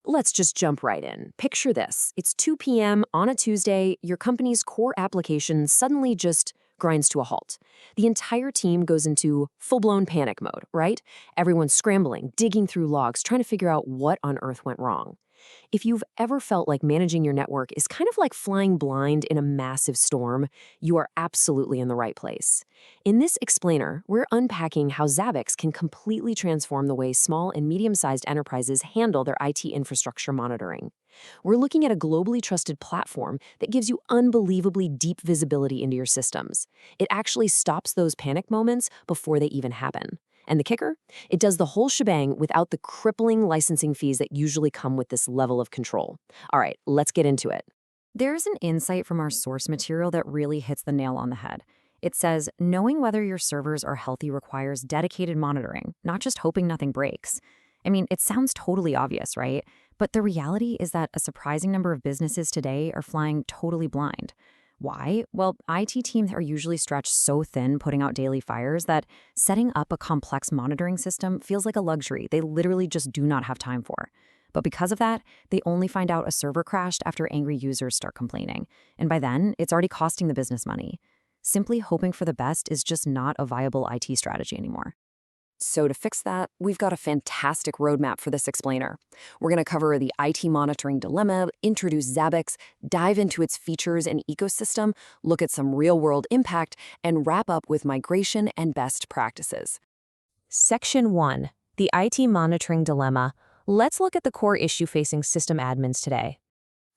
Let's just jump right in. Picture this. It's 2 p.m. on a Tuesday. Your company's core application suddenly just grinds to a halt. The entire team goes into full-blown panic mode, right? Everyone's scrambling, digging through logs, trying to figure out what on earth went wrong. If you've ever felt like managing your network is kind of like flying blind in a massive storm, you are absolutely in the right place. In this explainer, we're unpacking how Zabbix can completely transform the way small and medium-sized enterprises handle their IT infrastructure monitoring. We're looking at a globally trusted platform that gives you unbelievably deep visibility into your systems. It actually stops those panic moments before they even happen. And the kicker? It does the whole shebang without the crippling licensing fees that usually come with this level of control. All right, let's get into it. There's an insight from our source material that really hits the nail on the head. It says, knowing whether your servers are healthy requires dedicated monitoring, not just hoping nothing breaks. I mean, it sounds totally obvious, right? But the reality is that a surprising number of businesses today are flying totally blind. Why? Well, IT teams are usually stretched so thin putting out daily fires that setting up a complex monitoring system feels like a luxury they literally just do not have time for. But because of that, they only find out a server crashed after angry users start complaining. And by then, it's already costing the business money. Simply hoping for the best is just not a viable IT strategy anymore. So to fix that, we've got a fantastic roadmap for this explainer. We're going to cover the IT monitoring dilemma, introduce Zabbix, dive into its features and ecosystem, look at some real-world impact, and wrap up with migration and best practices. Section 1. The IT monitoring dilemma. Let's look at the core issue facing system admins today.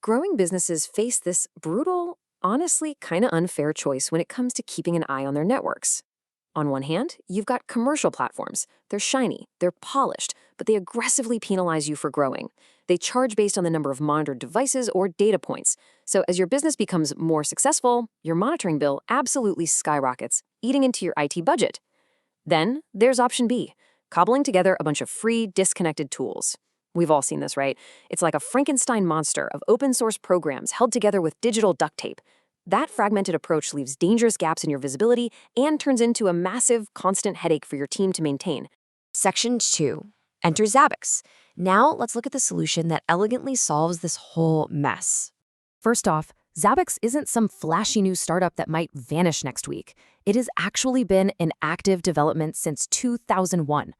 Growing businesses face this brutal, honestly kind of unfair choice when it comes to keeping an eye on their networks. On one hand, you've got commercial platforms. They're shiny, they're polished, but they aggressively penalize you for growing. They charge based on the number of monitored devices or data points. So as your business becomes more successful, your monitoring bill absolutely skyrockets, eating into your IT budget. Then there's option B, cobbling together a bunch of free, disconnected tools. We've all seen this, right? It's like a Frankenstein monster of open source programs held together with digital duct tape. That fragmented approach leaves dangerous gaps in your visibility and turns into a massive, constant headache for your team to maintain. Section 2. Enter Zabbix. Now let's look at the solution that elegantly solves this whole mess. First off, Zabbix isn't some flashy new startup that might vanish next week. It has actually been in active development since 2001.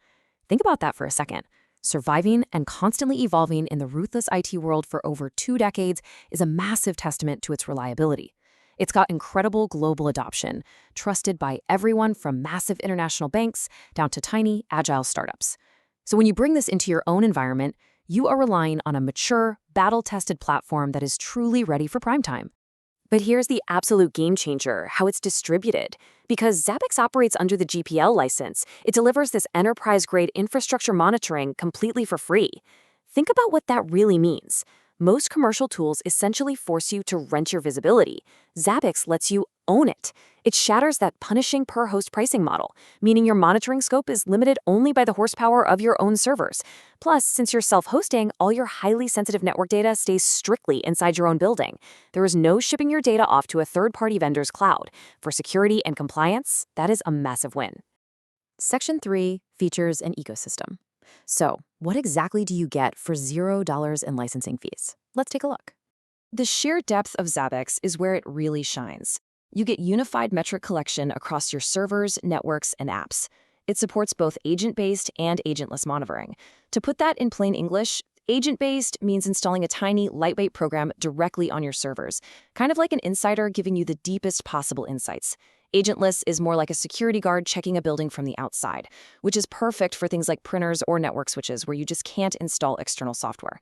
Think about that for a second. Surviving and constantly evolving in the ruthless IT world for over 2 decades is a massive testament to its reliability. It's got incredible global adoption, trusted by everyone from massive international banks down to tiny, agile startups. So when you bring this into your own environment, you are relying on a mature, battle-tested platform that is truly ready for prime time. But here's the absolute game changer, how it's distributed. Because Zabbix operates under the GPL license, it delivers this enterprise-grade infrastructure monitoring completely for free. Think about what that really means. Most commercial tools essentially force you to rent your visibility. Zabbix lets you own it. It shatters that punishing per-host pricing model, meaning your monitoring scope is limited only by the horsepower of your own servers. Plus, since you're self-hosting, all your highly sensitive network data stays strictly inside your own building. There is no shipping your data off to a third-party vendor's cloud. For security and compliance, that is a massive win. Section 3, Features and Ecosystem. So, what exactly do you get for $0 in licensing fees? Let's take a look. The sheer depth of Zabbix is where it really shines. You get unified metric collection across your servers, networks, and apps. It supports both agent-based and agentless monitoring. To put that in plain English, agent-based means installing a tiny, lightweight program directly on your servers, kind of like an insider giving you the deepest possible insights. Agentless is more like a security guard checking a building from the outside, which is perfect for things like printers or network switches where you just can't install external software.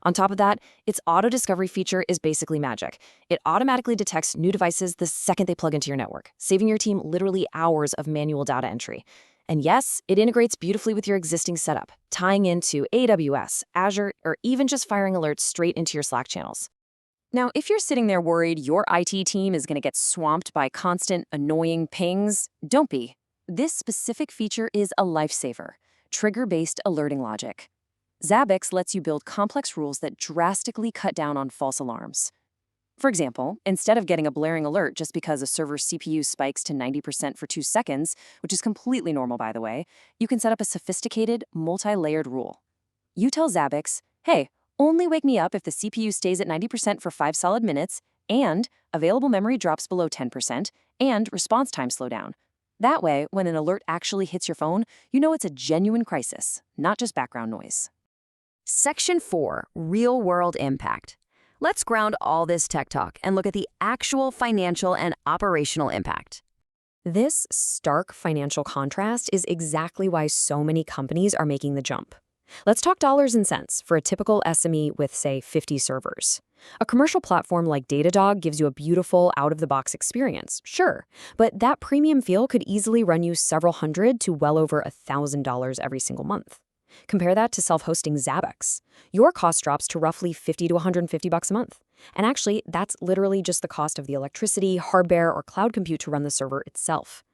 On top of that, its auto-discovery feature is basically magic. It automatically detects new devices the second they plug into your network, saving your team literally hours of manual data entry. And yes, it integrates beautifully with your existing setup, tying into AWS, Azure, or even just firing alerts straight into your Slack channels. Now, if you're sitting there worried your IT team is going to get swamped by constant, annoying pings, don't be. This specific feature is a lifesaver, trigger-based alerting logic. Zabbix lets you build complex rules that drastically cut down on false alarms. For example, instead of getting a blaring alert just because a server's CPU spikes to 90% for 2 seconds, which is completely normal by the way, you can set up a sophisticated, multi-layered rule. You tell Zabbix, hey, Only wake me up if the CPU stays at 90% for 5 solid minutes, and available memory drops below 10%, and response time slow down. That way, when an alert actually hits your phone, you know it's a genuine crisis, not just background noise. Section 4, Real-World Impact. Let's ground all this tech talk and look at the actual financial and operational impact. This stark financial contrast is exactly why so many companies are making the jump. Let's talk dollars and cents for a typical SME with, say, 50 servers. A commercial platform like Datadog gives you a beautiful, out-of-the-box experience, sure, but that premium feel could easily run you several hundred to well over $1,000 every single month. Compare that to self-hosting Zabbix. Your cost drops to roughly $50 to $150 a month. And actually, that's literally just the cost of the electricity, hardware, or cloud compute to run the server itself.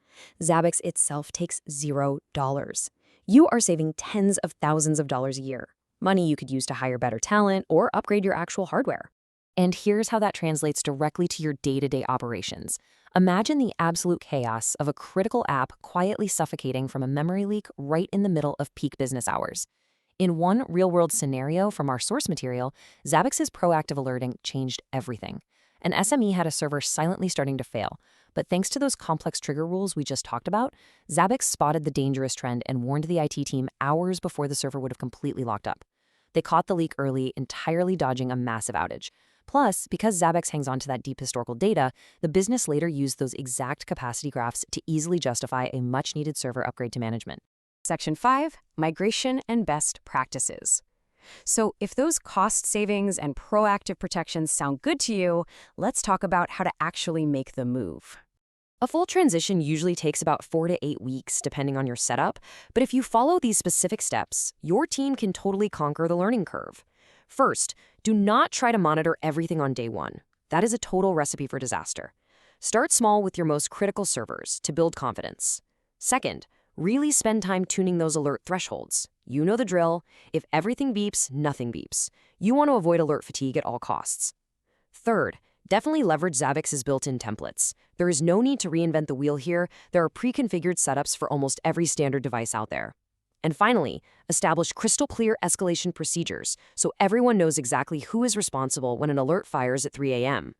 Zabbix itself takes $0. You are saving tens of thousands of dollars a year, money you could use to hire better talent or upgrade your actual hardware. And here's how that translates directly to your day-to-day operations. Imagine the absolute chaos of a critical app quietly suffocating from a memory leak right in the middle of peak business hours. In one real-world scenario from our source material, Zabbix's proactive alerting changed everything. An SME had a server silently starting to fail, but thanks to those complex trigger rules we just talked about, Zabbix spotted the dangerous trend and warned the IT team hours before the server would have completely locked up. They caught the leak early, entirely dodging a massive outage. Plus, because Zabbix hangs on to that deep historical data, the business later used those exact capacity graphs to easily justify a much-needed server upgrade to management. Section 5, Migration and Best Practices. So if those cost savings and proactive protections sound good to you, let's talk about how to actually make the move. A full transition usually takes about 4 to 8 weeks, depending on your setup, but if you follow these specific steps, your team can totally conquer the learning curve. First, do not try to monitor everything on day one. That is a total recipe for disaster. Start small with your most critical servers to build confidence. Second, really spend time tuning those alert thresholds. You know the drill. If everything beeps, nothing beeps. You want to avoid alert fatigue at all costs. Third, definitely leverage Zabbix's built-in templates. There is no need to reinvent the wheel here. There are pre-configured setups for almost every standard device out there. And finally, establish crystal-clear escalation procedures so everyone knows exactly who is responsible when an alert fires at 3 a.m.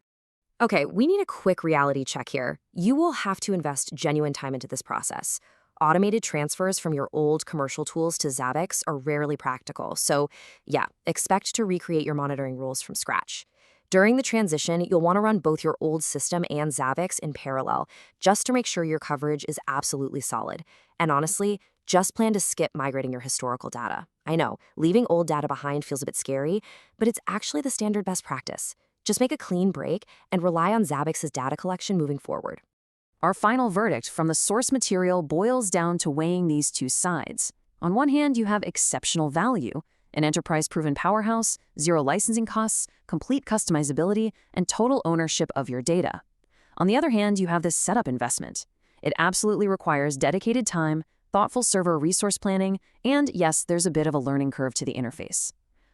Okay, we need a quick reality check here. You will have to invest genuine time into this process. Automated transfers from your old commercial tools to Zabbix are rarely practical, so yeah, expect to recreate your monitoring rules from scratch. During the transition, you'll want to run both your old system and Zabbix in parallel, just to make sure your coverage is absolutely solid. And honestly, just plan to skip migrating your historical data. I know, leaving old data behind feels a bit scary, but it's actually the standard best practice. Just make a clean break and rely on Zabbix's data collection moving forward. Our final verdict from the source material boils down to weighing these two sides. On one hand, you have exceptional value, an enterprise-proven powerhouse, zero licensing costs, complete customizability, and total ownership of your data. On the other hand, you have this setup investment. It absolutely requires dedicated time, thoughtful server resource planning, and yes, there's a bit of a learning curve to the interface.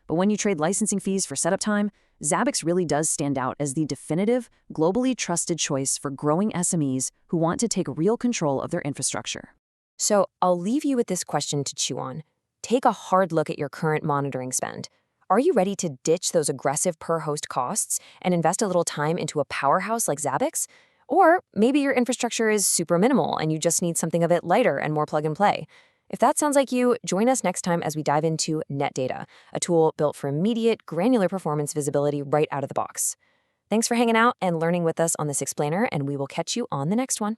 But when you trade licensing fees for setup time, Zabbix really does stand out as the definitive, globally trusted choice for growing SMEs who want to take real control of their infrastructure. So I'll leave you with this question to chew on. Take a hard look at your current monitoring spend. Are you ready to ditch those aggressive per-host costs and invest a little time into a powerhouse like Zabbix? Or maybe your infrastructure is super minimal and you just need something a bit lighter and more plug-and-play. If that sounds like you, join us next time as we dive into NetData, a tool built for immediate, granular performance visibility right out of the box. Thanks for hanging out and learning with us on this explainer, and we will catch you on the next one.